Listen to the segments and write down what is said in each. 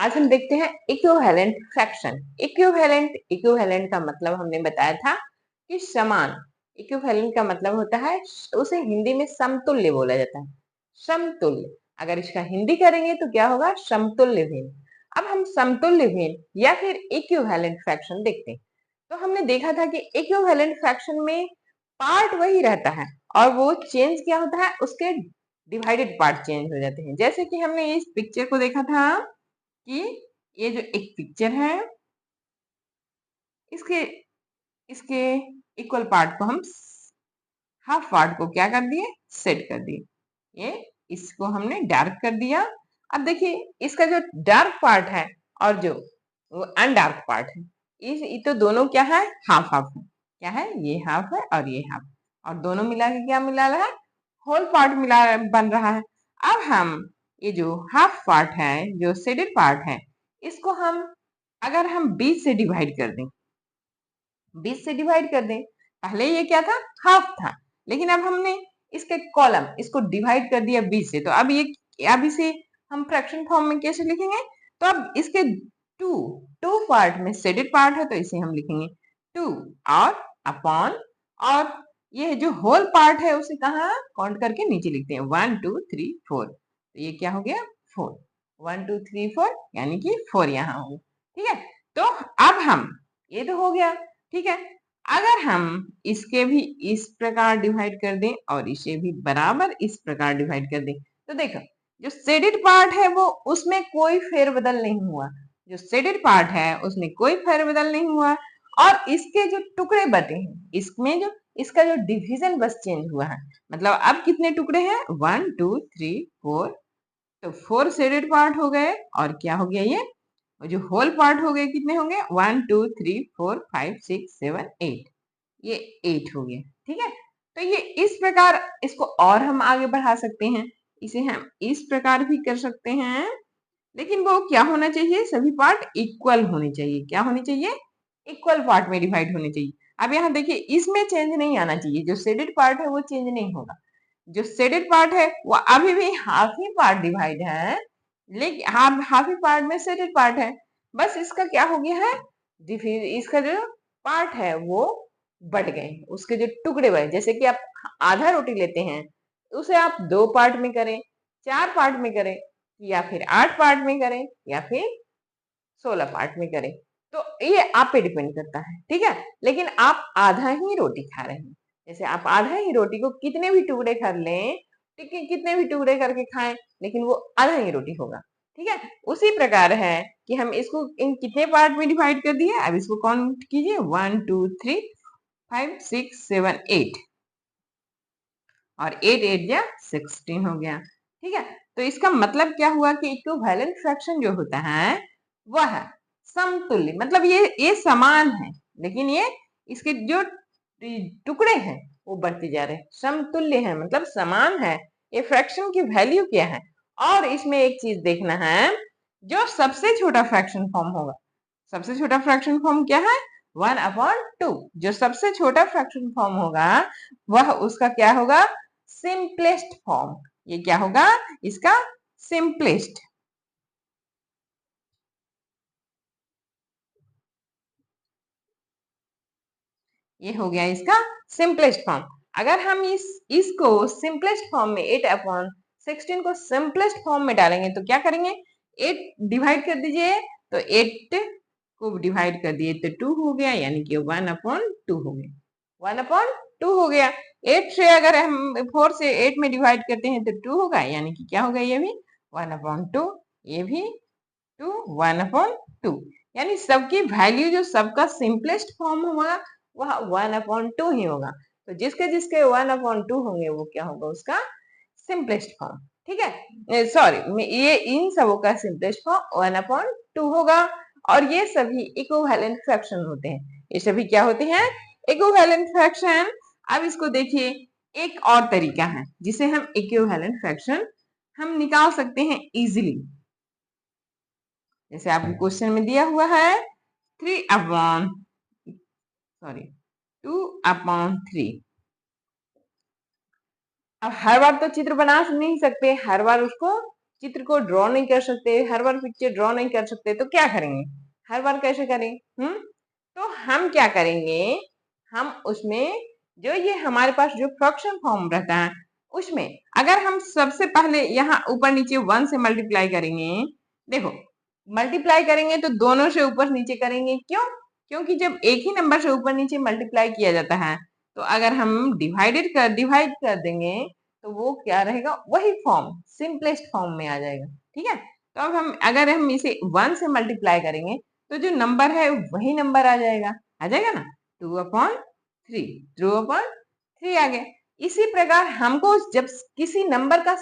आज हम देखते हैं इक्विवेलेंट फ्रैक्शन। इक्विवेलेंट का मतलब हमने बताया था कि समान। इक्विवेलेंट का मतलब होता है, उसे हिंदी में समतुल्य बोला जाता है। समतुल्य, अगर इसका हिंदी करेंगे तो क्या होगा? समतुल्य भिन्न। अब हम समतुल्य भिन्न या फिर इक्विवेलेंट फ्रैक्शन देखते हैं। तो हमने देखा था कि इक्विवेलेंट फ्रैक्शन में पार्ट वही रहता है और वो चेंज क्या होता है, उसके डिवाइडेड पार्ट चेंज हो जाते हैं। जैसे कि हमने इस पिक्चर को देखा था कि ये जो एक पिक्चर है, इसके इसके इक्वल पार्ट को हम हाफ पार्ट को क्या कर दिए? सेट कर दिए। ये इसको हमने डार्क कर दिया। अब देखिए इसका जो डार्क पार्ट है और जो वो अनडार्क पार्ट है, इस ये तो दोनों क्या है? हाफ हाफ है। क्या है? ये हाफ है और ये हाफ, और दोनों मिला के क्या मिला रहा है? होल पार्ट मिला बन रहा है। अब हम ये जो हाफ पार्ट है, जो शेडेड पार्ट है, इसको हम अगर हम 20 से डिवाइड कर दें, 20 से डिवाइड कर दें, पहले ये क्या था? हाफ था, लेकिन अब हमने इसके कॉलम इसको डिवाइड कर दिया 20 से, तो अब इसे हम फ्रैक्शन फॉर्म में कैसे लिखेंगे? तो अब इसके टू टू पार्ट में शेडेड पार्ट है, तो इसे हम लिखेंगे 2 और अपॉन, और ये जो होल पार्ट है उसे कहाँ काउंट करके नीचे लिखते हैं 1 2 3 4, तो ये क्या हो गया? 4। 1 2 3 4 यानी कि 4 यहाँ होगा। ठीक है, तो अब हम, ये तो हो गया। ठीक है, अगर हम इसके भी इस प्रकार डिवाइड कर दें और इसे भी बराबर इस प्रकार डिवाइड कर दें, तो देखो जो शेडेड पार्ट है वो उसमें कोई फेरबदल नहीं हुआ। जो शेडेड पार्ट है उसमें कोई फेरबदल नहीं हुआ, और इसके जो टुकड़े बटे हैं, इसमें जो इसका जो डिवीजन बस चेंज हुआ है। मतलब अब कितने टुकड़े हैं? 1 2 3 4, तो 4 शेडेड पार्ट हो गए, और क्या हो गया? ये और जो होल पार्ट हो गए कितने होंगे? 1 2 3 4 5 6 7 8, ये 8 हो गया। ठीक है, तो ये इस प्रकार, इसको और हम आगे बढ़ा सकते हैं, इसे हम इस प्रकार भी कर सकते हैं, लेकिन वो क्या होना चाहिए? सभी पार्ट इक्वल होने चाहिए। क्या होने चाहिए? इक्वल पार्ट में डिवाइड होने चाहिए। अब यहाँ देखिए इसमें चेंज नहीं आना चाहिए, जो शेडेड पार्ट है वो चेंज नहीं होगा। जो शेडेड पार्ट है वो अभी भी हाफ ही पार्ट डिवाइड है, लेकिन हाफ ही पार्ट में शेडेड पार्ट है। बस इसका क्या हो गया है? इसका जो पार्ट है वो बढ़ गए, उसके जो टुकड़े बढ़े। जैसे कि आप आधा रोटी लेते हैं, उसे आप 2 पार्ट में करें, 4 पार्ट में करें, या फिर 8 पार्ट में करें, या फिर 16 पार्ट में करें, तो ये आप पे डिपेंड करता है। ठीक है, लेकिन आप आधा ही रोटी खा रहे हैं। जैसे आप आधा ही रोटी को कितने भी टुकड़े कर लें, ठीक है, कितने भी टुकड़े करके खाएं, लेकिन वो आधा ही रोटी होगा। ठीक है, उसी प्रकार है कि हम इसको इन कितने पार्ट में डिवाइड कर दिए। अब इसको काउंट कीजिए, 1 2 3 5 6 7 8, और 8 8 या 16 हो गया। ठीक है, तो इसका मतलब क्या हुआ कि इक्विवेलेंट फ्रैक्शन जो होता है वह समतुल्य, मतलब ये समान है, लेकिन ये इसके जो टुकड़े हैं वो बढ़ते जा रहे हैं। समतुल्य है मतलब समान है, ये फ्रैक्शन की वैल्यू क्या है। और इसमें एक चीज देखना है, जो सबसे छोटा फ्रैक्शन फॉर्म होगा, सबसे छोटा फ्रैक्शन फॉर्म क्या है? 1/2। जो सबसे छोटा फ्रैक्शन फॉर्म होगा वह उसका क्या होगा? Simplest form. ये क्या होगा? इसका सिंपलेस्ट। ये हो गया इसका सिंपलेस्ट फॉर्म। अगर हम इसको सिंपलेस्ट फॉर्म में 8/16 को सिंपलेस्ट फॉर्म में डालेंगे तो क्या करेंगे? 8 डिवाइड कर दीजिए, तो 8 को डिवाइड कर दिए तो 2 हो गया, यानी कि 1/2 हो गया। 1/2 हो गया। 8 से अगर हम 4 से 8 में डिवाइड करते हैं तो 2 होगा, यानी कि क्या होगा? ये भी 1/2, ये भी 2 1/2, यानी सबकी वैल्यू जो सबका सिंपलेस्ट फॉर्म होगा वह 1/2 ही होगा। तो जिसके जिसके 1/2 होंगे वो क्या होगा? उसका सिंपलेस्ट फॉर्म। ठीक है, सॉरी, ये इन सबों का सिंपलेस्ट फॉर्म 1/2 होगा। और ये सभी इक्विवेलेंट फ्रैक्शन होते हैं। ये सभी क्या होते हैं? Equivalent fraction. अब इसको देखिए, एक और तरीका है जिसे हम इक्विवेलेंट फ्रैक्शन हम निकाल सकते हैं इजीली। जैसे आपको क्वेश्चन में दिया हुआ है 2/3। अब हर बार तो चित्र बना नहीं सकते, हर बार उसको चित्र को ड्रॉ नहीं कर सकते, हर बार पिक्चर ड्रॉ नहीं कर सकते, तो क्या करेंगे, हर बार कैसे करें? तो हम क्या करेंगे, हम उसमें जो ये हमारे पास जो फ्रैक्शन फॉर्म रहता है उसमें अगर हम सबसे पहले यहाँ ऊपर नीचे 1 से मल्टीप्लाई करेंगे, देखो मल्टीप्लाई करेंगे तो दोनों से ऊपर नीचे करेंगे, क्यों? क्योंकि जब एक ही नंबर से ऊपर नीचे मल्टीप्लाई किया जाता है तो अगर हम डिवाइड कर देंगे तो वो क्या रहेगा, वही फॉर्म सिंपलेस्ट फॉर्म में आ जाएगा। ठीक है, तो अब हम अगर हम इसे 1 से मल्टीप्लाई करेंगे तो जो नंबर है वही नंबर आ जाएगा ना, 2/3, 2/3 आ गया। इसी प्रकार हमको जब किसी नंबर का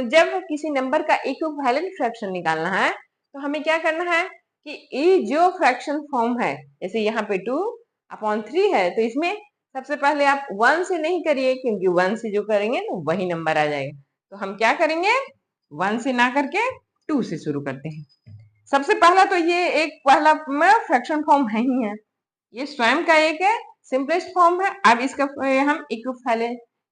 जब किसी नंबर का इक्विवेलेंट फ्रैक्शन निकालना है तो हमें क्या करना है कि ये जो फ्रैक्शन फॉर्म है, जैसे यहाँ पे 2/3 है तो इसमें सबसे पहले आप 1 से नहीं करिए, क्योंकि 1 से जो करेंगे तो वही नंबर आ जाएगा। तो हम क्या करेंगे, 1 से ना करके 2 से शुरू करते हैं। सबसे पहला तो ये एक पहला फ्रैक्शन फॉर्म है ही है, ये स्वयं का एक सिंपलेस्ट फॉर्म है। अब इसका हम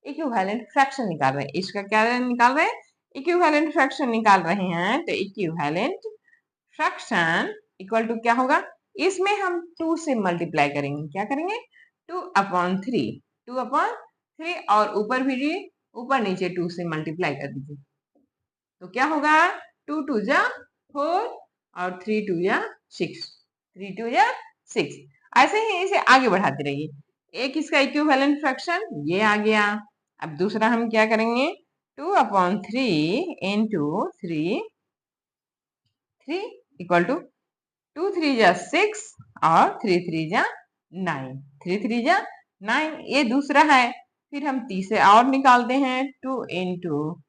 इक्विवेलेंट फ्रैक्शन निकाल रहे हैं। इसका क्या निकाल रहे हैं, इक्विवेलेंट फ्रैक्शन निकाल रहे हैं। तो इक्विवेलेंट फ्रैक्शन इक्वल टू क्या होगा, इसमें हम 2 से मल्टीप्लाई करेंगे, क्या करेंगे 2/3 और ऊपर नीचे 2 से मल्टीप्लाई कर दीजिए तो क्या होगा 2 2 जा 4 और 3 2 जा 6, 3 2 जा 6। ऐसे ही इसे आगे बढ़ाते रहिए। एक इसका इक्विवेलेंट फ्रैक्शन ये आ गया। अब दूसरा हम क्या करेंगे, 2/3 इंटू 3 इक्वल टू 2 3 जा 6 और 3 3 जा 9, 3 3 जा 9, ये दूसरा है। फिर हम तीसरे और निकालते हैं, 2 इंटू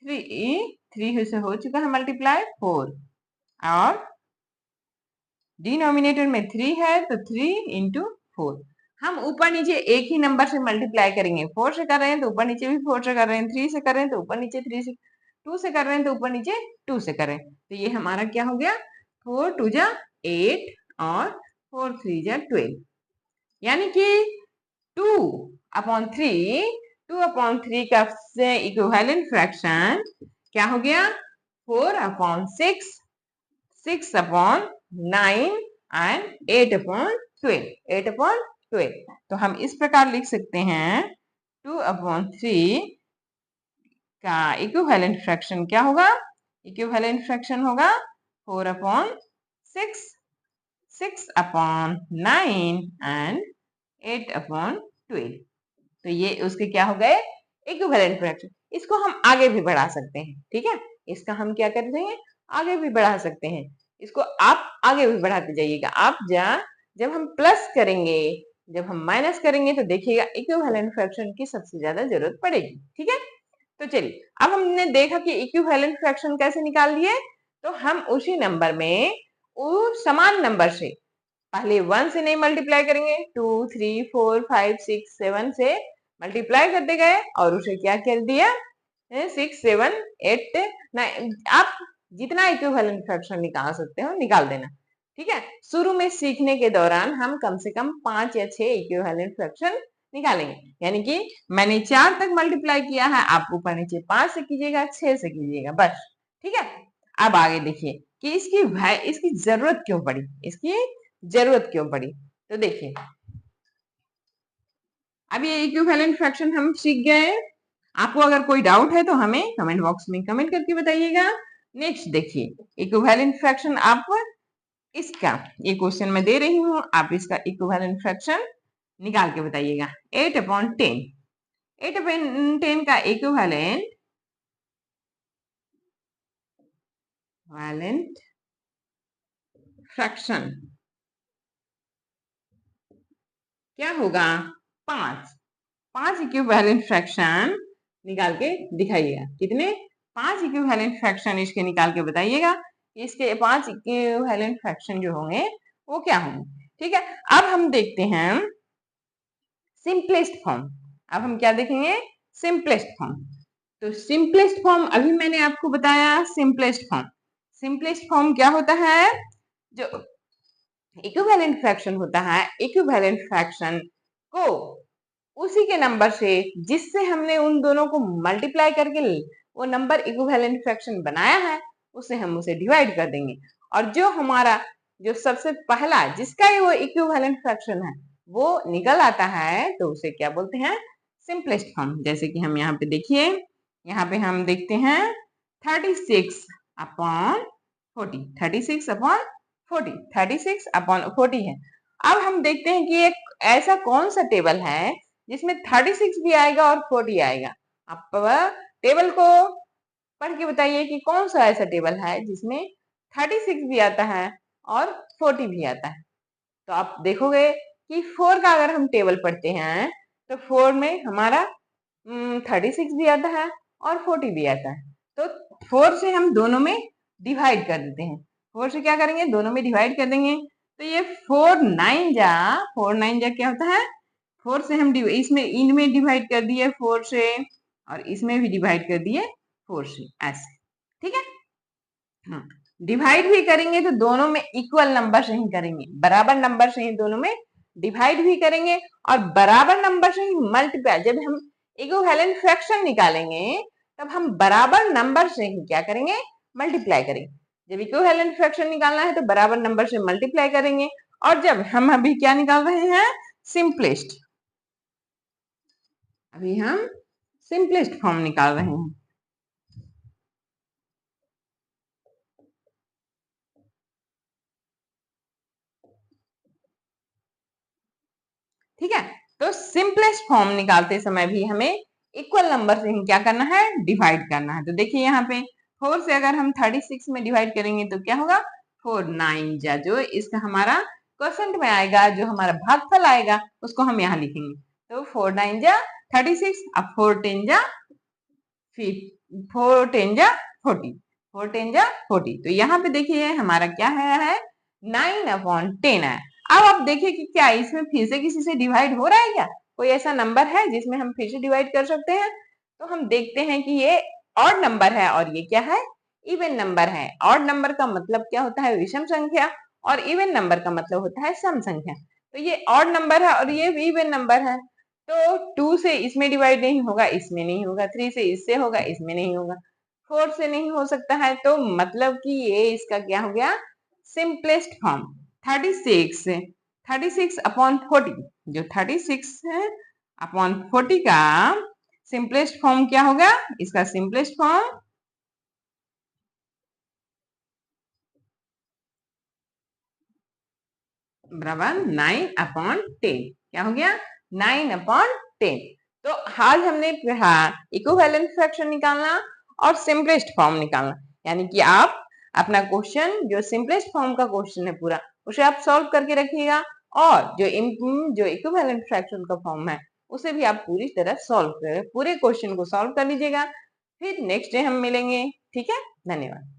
3 से हो चुका है मल्टीप्लाई 4 और डिनोमिनेटर में 3 है तो 3 इंटू 4। हम ऊपर नीचे एक ही नंबर से मल्टीप्लाई करेंगे, 4 से कर रहे हैं तो ऊपर नीचे भी 4 से कर रहे हैं, 3 से कर रहे हैं तो ऊपर नीचे 3 से, 2 से कर रहे हैं तो ऊपर नीचे 2 से कर रहे हैं। तो ये हमारा क्या हो गया, 4 2 जा 8 और 4 3 जा 12, यानी कि 2/3 का इक्विवेलेंट फ्रैक्शन क्या हो गया, 4/6, 6/9 एंड 8/12। तो हम इस प्रकार लिख सकते हैं 2/3 का इक्विवेलेंट फ्रैक्शन क्या होगा, इक्विवेलेंट फ्रैक्शन होगा 4/6, 6/9 एंड 8/12। तो ये उसके क्या हो गए, इक्विवेलेंट फ्रैक्शन। इसको हम आगे भी बढ़ा सकते हैं, ठीक है, इसका हम क्या करते हैं, आगे भी बढ़ा सकते हैं। इसको आप आगे भी बढ़ाते जाइएगा। आप जब हम प्लस करेंगे, जब हम माइनस करेंगे तो देखिएगा इक्विवेलेंट फ्रैक्शन की सबसे ज्यादा जरूरत पड़ेगी। ठीक है, तो चलिए अब हमने देखा कि इक्विवेलेंट फ्रैक्शन कैसे निकाल लिए, तो हम उसी नंबर में समान नंबर से पहले 1 से नहीं मल्टीप्लाई करेंगे, 2 3 4 5 6 7 से मल्टीप्लाई करते गए और उसे क्या कर दिया 6 7 8 9। आप जितना इक्विवेलेंट फ्रैक्शन निकाल सकते हो निकाल देना। ठीक है, शुरू में सीखने के दौरान हम कम से कम 5 या 6 इक्विवेलेंट फ्रैक्शन निकालेंगे, यानी कि मैंने 4 तक मल्टीप्लाई किया है, आप ऊपर नीचे 5 से कीजिएगा, 6 से कीजिएगा बस। ठीक है, अब आगे देखिए कि इसकी जरूरत क्यों पड़ी, तो देखिए अब ये इक्विवेलेंट फ्रैक्शन हम सीख गए। आपको अगर कोई डाउट है तो हमें कमेंट बॉक्स में कमेंट करके बताइएगा। नेक्स्ट देखिए इक्विवेलेंट फ्रैक्शन, आप इसका ये क्वेश्चन मैं दे रही हूं, आप इसका इक्विवेलेंट फ्रैक्शन निकाल के बताइएगा। 8/10, 8/10 का इक्विवेलेंट फ्रैक्शन क्या होगा, 5 इक्विवेलेंट फ्रैक्शन निकाल के दिखाइएगा। कितने, 5 इक्विवेलेंट फ्रैक्शन इसके निकाल के बताइएगा। इसके 5 इक्विवेलेंट फ्रैक्शन जो होंगे वो क्या होंगे। ठीक है, अब हम देखते हैं सिंपलेस्ट फॉर्म। अब हम क्या देखेंगे, सिंपलेस्ट फॉर्म। तो सिंपलेस्ट फॉर्म अभी मैंने आपको बताया, सिंपलेस्ट फॉर्म क्या होता है, जो इक्विवेलेंट फ्रैक्शन होता है, इक्विवेलेंट फ्रैक्शन को उसी के नंबर से जिससे हमने उन दोनों को मल्टीप्लाई करके वो नंबर इक्विवेलेंट फ्रैक्शन बनाया है उसे हम उसे डिवाइड कर देंगे, और जो हमारा जो सबसे पहला जिसका ये वो इक्विवेलेंट फ्रैक्शन है वो निकल आता है तो उसे क्या बोलते हैं, सिंपलेस्ट फॉर्म। जैसे कि हम यहाँ पे देखिए, यहाँ पे हम देखते हैं 36 अपॉन 40, 36 अपॉन 40, 36 अपॉन 40 है। अब हम देखते हैं कि एक ऐसा कौन सा टेबल है जिसमें 36 भी आएगा और 40 आएगा। आप टेबल को पढ़ के बताइए कि कौन सा ऐसा टेबल है जिसमें 36 भी आता है और 40 भी आता है। तो आप देखोगे कि 4 का अगर हम टेबल पढ़ते हैं तो 4 में हमारा 36 भी आता है और 40 भी आता है। तो 4 से हम दोनों में डिवाइड कर देते हैं। 4 से क्या करेंगे, दोनों में डिवाइड कर देंगे। तो ये 4 9 जा क्या होता है, 4 से हम इसमें इनमें डिवाइड कर दिए 4 से, और इसमें भी डिवाइड कर दिए 4 से, ऐसे। ठीक है, हाँ। डिवाइड भी करेंगे तो दोनों में इक्वल नंबर से ही करेंगे, बराबर नंबर से ही दोनों में डिवाइड भी करेंगे, और बराबर नंबर से ही मल्टीप्लाई। जब हम इक्विवेलेंट फ्रैक्शन निकालेंगे तब हम बराबर नंबर से ही क्या करेंगे, मल्टीप्लाई करेंगे। जब इक्विवेलेंट फ्रैक्शन निकालना है तो बराबर नंबर से मल्टीप्लाई करेंगे। और जब हम अभी क्या निकाल रहे हैं, सिंपलेस्ट, अभी हम सिंपलेस्ट फॉर्म निकाल रहे हैं। ठीक है, तो सिंपलेस्ट फॉर्म निकालते समय भी हमें इक्वल नंबर से ही क्या करना है, डिवाइड करना है। तो देखिए यहाँ पे 4 से अगर हम 36 में डिवाइड करेंगे तो क्या होगा, 4 9 जा, जो इसका हमारा क्वोशंट में आएगा, जो हमारा भागफल आएगा उसको हम यहाँ लिखेंगे। तो 4 9 जा 36, अब 4 10 जा 4 10 जा 40, 4 10 जा 40। तो यहाँ पे देखिए हमारा क्या है 9/10 है। अब आप देखिए कि क्या इसमें फिर से किसी से डिवाइड हो रहा है क्या, कोई ऐसा नंबर है जिसमें हम फिर से डिवाइड कर सकते हैं। तो हम देखते हैं कि ये ऑड नंबर है और ये क्या है, इवन नंबर है। ऑड नंबर का मतलब क्या होता है, विषम संख्या, और इवन नंबर का मतलब होता है सम संख्या। तो ये ऑड नंबर है और ये इवन नंबर है। तो 2 से इसमें डिवाइड नहीं होगा, इसमें नहीं होगा, 3 से इससे होगा, इसमें नहीं होगा, 4 से नहीं हो सकता है। तो मतलब कि ये इसका क्या हो गया, सिंपलेस्ट फॉर्म। 36 अपॉन 40, जो 36 है अपॉन 40 का सिंपलेस्ट फॉर्म क्या होगा, इसका सिंपलेस्ट फॉर्म बराबर 9/10। क्या हो गया, 9/10। तो आज हमने इक्विवेलेंट फ्रैक्शन निकालना और सिंपलेस्ट फॉर्म निकालना, यानी कि आप अपना क्वेश्चन जो सिंपलेस्ट फॉर्म का क्वेश्चन है पूरा उसे आप सॉल्व करके रखिएगा, और जो इक्विवेलेंट फ्रैक्शन का फॉर्म है उसे भी आप पूरी तरह सॉल्व कर पूरे क्वेश्चन को सॉल्व कर लीजिएगा। फिर नेक्स्ट डे हम मिलेंगे। ठीक है, धन्यवाद।